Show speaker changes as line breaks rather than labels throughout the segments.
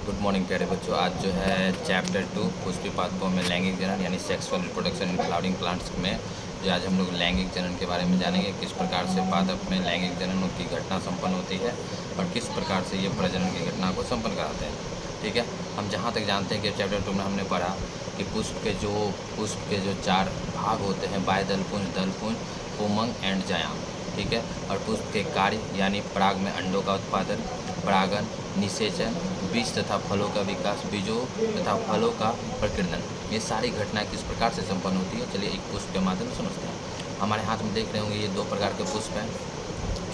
Good morning प्यारे बच्चों। आज जो है चैप्टर 2 पुष्पी पादपों में लैंगिक जनन यानी sexual reproduction in flowering plants में जो आज हम लोग लैंगिक जनन के बारे में जानेंगे। किस प्रकार से पादप में लैंगिक जनन की घटना संपन्न होती है और किस प्रकार से ये प्रजनन की घटना को संपन्न कराते हैं। ठीक है, हम जहाँ तक जानते हैं कि चैप्टर 2 में हमने पढ़ा कि पुष्प के जो 4 भाग होते हैं, बाह्यदलपुंज, दलपुंज, पुंमंग एंड जायाम। ठीक है, और पुष्प के कार्य यानी पराग में अंडों का उत्पादन, परागन, निषेचन, बीज तथा फलों का विकास, बीजों तथा फलों का प्रकीर्णन, ये सारी घटनाएं किस प्रकार से संपन्न होती है, चलिए एक पुष्प के माध्यम से समझते हैं। हमारे हाथ में देख रहे होंगे ये 2 प्रकार के पुष्प हैं।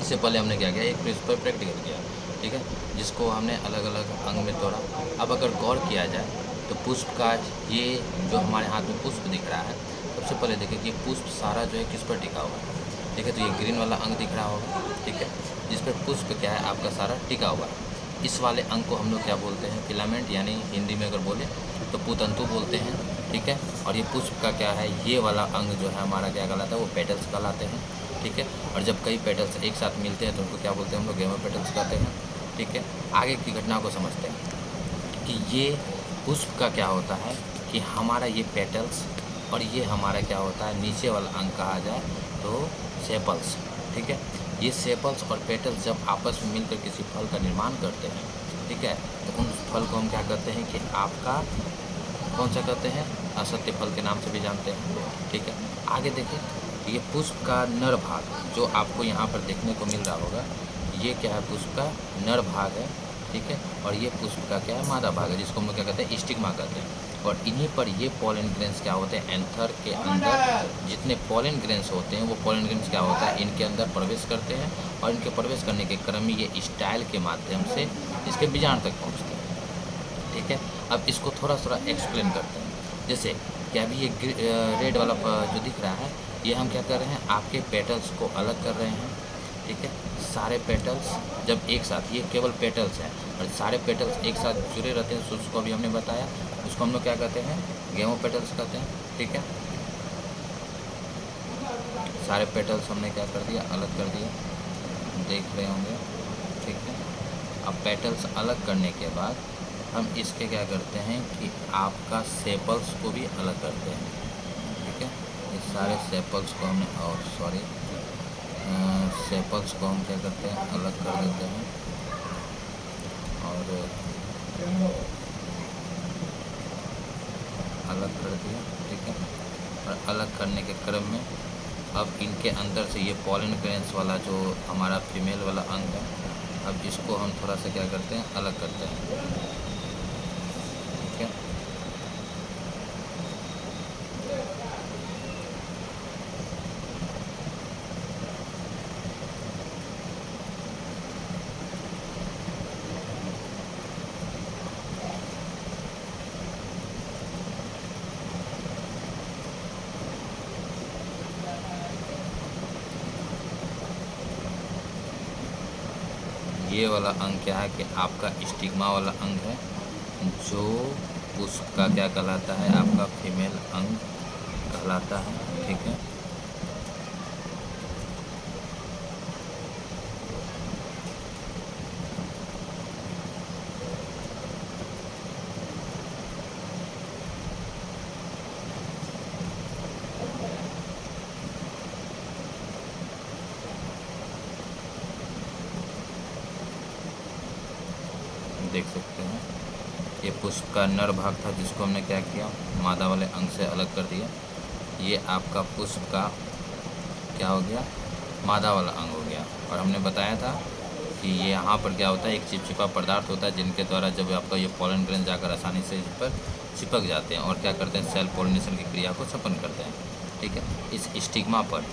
इससे पहले हमने क्या किया, एक पुष्प पर प्रैक्टिकल किया, ठीक है, जिसको हमने अलग अलग अंग में तोड़ा। अब अगर गौर किया जाए तो पुष्प का ये जो हमारे हाथ में पुष्प दिख रहा है, सबसे पहले देखिए कि पुष्प सारा जो है किस पर टिका हुआ है। ठीक है, तो ये ग्रीन वाला अंग दिख रहा होगा, ठीक है, जिस पर पुष्प क्या है आपका सारा टिका हुआ है। इस वाले अंग को हम लोग क्या बोलते हैं, फिलामेंट, यानी हिंदी में अगर बोले तो पुतंतु बोलते हैं। ठीक है, और ये पुष्प का क्या है, ये वाला अंग जो है हमारा क्या कहलाता है, वो पेटल्स कहलाते हैं। ठीक है, और जब कई पेटल्स एक साथ मिलते हैं तो उनको क्या बोलते हैं हम लोग, गेमेपेटल्स कहते हैं। ठीक है, आगे की घटना को समझते हैं कि ये पुष्प का क्या होता है कि हमारा ये पेटल्स और ये हमारा क्या होता है, नीचे वाला अंग कहा जाए तो सेपल्स। ठीक है, ये सेपल्स और पेटल्स जब आपस में मिलकर किसी फल का निर्माण करते हैं, ठीक है, तो उन फल को हम क्या कहते हैं कि आपका कौन सा कहते हैं, असत्य फल के नाम से भी जानते हैं। ठीक है, आगे देखिए, ये पुष्प का नर भाग जो आपको यहाँ पर देखने को मिल रहा होगा, ये क्या है, पुष्प का नर भाग है। ठीक है, और ये पुष्प का क्या है, मादा भाग है, जिसको हम लोग क्या कहते हैं, स्टिग्मा कहते हैं। और इन्हीं पर ये पॉलन ग्रेन्स क्या होते हैं, एंथर के अंदर जितने पॉलन ग्रेन्स होते हैं वो पॉलन ग्रेन्स क्या होता है, इनके अंदर प्रवेश करते हैं और इनके प्रवेश करने के क्रम में ये स्टाइल के माध्यम से इसके बीजाणु तक पहुँचते हैं। ठीक है, अब इसको थोड़ा थोड़ा एक्सप्लेन करते हैं। जैसे कि अभी ये रेड वाला जो दिख रहा है, ये हम क्या कर रहे हैं, आपके पेटल्स को अलग कर रहे हैं। ठीक है, सारे पेटल्स जब एक साथ, ये केवल पेटल्स हैं और सारे पेटल्स एक साथ जुड़े रहते हैं, तो उसको अभी हमने बताया, उसको हम लोग क्या कहते हैं, गेमोपेटल्स कहते हैं। ठीक है, सारे पेटल्स हमने क्या कर दिया, अलग कर दिया, देख रहे होंगे। ठीक है, अब पेटल्स अलग करने के बाद हम इसके क्या करते हैं कि आपका सेपल्स को भी अलग करते हैं। ठीक है, ये सारे सेपल्स को हमने, और सॉरी, सेपल्स को हम क्या करते हैं, अलग कर देते हैं। और अलग कर दिया। ठीक है, और अलग करने के क्रम में अब इनके अंदर से ये पॉलन ग्रेन्स वाला जो हमारा फीमेल वाला अंग है, अब इसको हम थोड़ा सा क्या करते हैं, अलग करते हैं। ठीक है, ये वाला अंग क्या है कि आपका स्टिग्मा वाला अंग है, जो उसका क्या कहलाता है, आपका फीमेल अंग कहलाता है। ठीक है, देख सकते हैं ये पुष्प का नर भाग था, जिसको हमने क्या किया, मादा वाले अंग से अलग कर दिया। ये आपका पुष्प का क्या हो गया, मादा वाला अंग हो गया। और हमने बताया था कि ये यहाँ पर क्या होता है, एक चिपचिपा पदार्थ होता है, जिनके द्वारा जब आपका ये पॉलन ग्रेन जाकर आसानी से इस पर चिपक जाते हैं और क्या करते हैं, सेल्फ पॉलिनेशन की क्रिया को संपन्न करते हैं। ठीक है, इस स्टिग्मा पर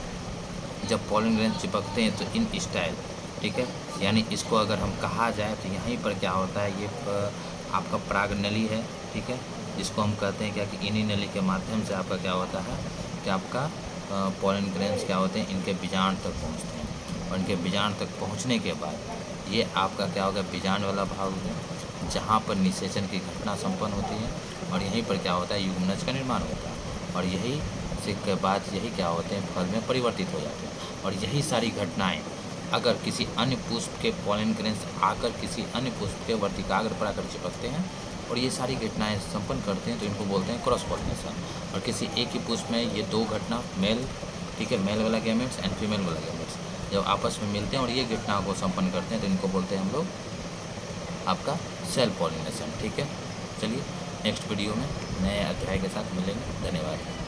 जब पॉलन ग्रेन चिपकते हैं तो इन स्टाइल, ठीक है, यानी इसको अगर हम कहा जाए तो यहीं पर क्या होता है, ये आपका पराग नली है। ठीक है, जिसको हम कहते हैं क्या कि इन्हीं नली के माध्यम से आपका क्या होता है कि आपका पॉलन ग्रेन्स क्या होते हैं, इनके बीजाणु तक पहुंचते हैं। और इनके बीजाणु तक पहुंचने के बाद ये आपका क्या होगा, बीजाणु वाला भाग हो गया, जहाँ पर निषेचन की घटना संपन्न होती है और यहीं पर क्या होता है, युग्मनज का निर्माण होता है। और यही से के बाद यही क्या होते हैं, फल में परिवर्तित हो जाते हैं। और यही सारी घटनाएँ अगर किसी अन्य पुष्प के पॉलन ग्रेन्स आकर किसी अन्य पुष्प के वर्तिकाग्र पर आकर चिपकते हैं और ये सारी घटनाएं संपन्न करते हैं तो इनको बोलते हैं क्रॉस पॉलिनेशन। और किसी एक ही पुष्प में ये दो घटना मेल, ठीक है, मेल वाला गैमेट्स एंड फीमेल वाला गैमेट्स जब आपस में मिलते हैं और ये घटनाओं को संपन्न करते हैं तो इनको बोलते हैं हम लोग आपका सेल पॉलिनेशन। ठीक है, चलिए नेक्स्ट वीडियो में नए अध्याय के साथ मिलेंगे। धन्यवाद।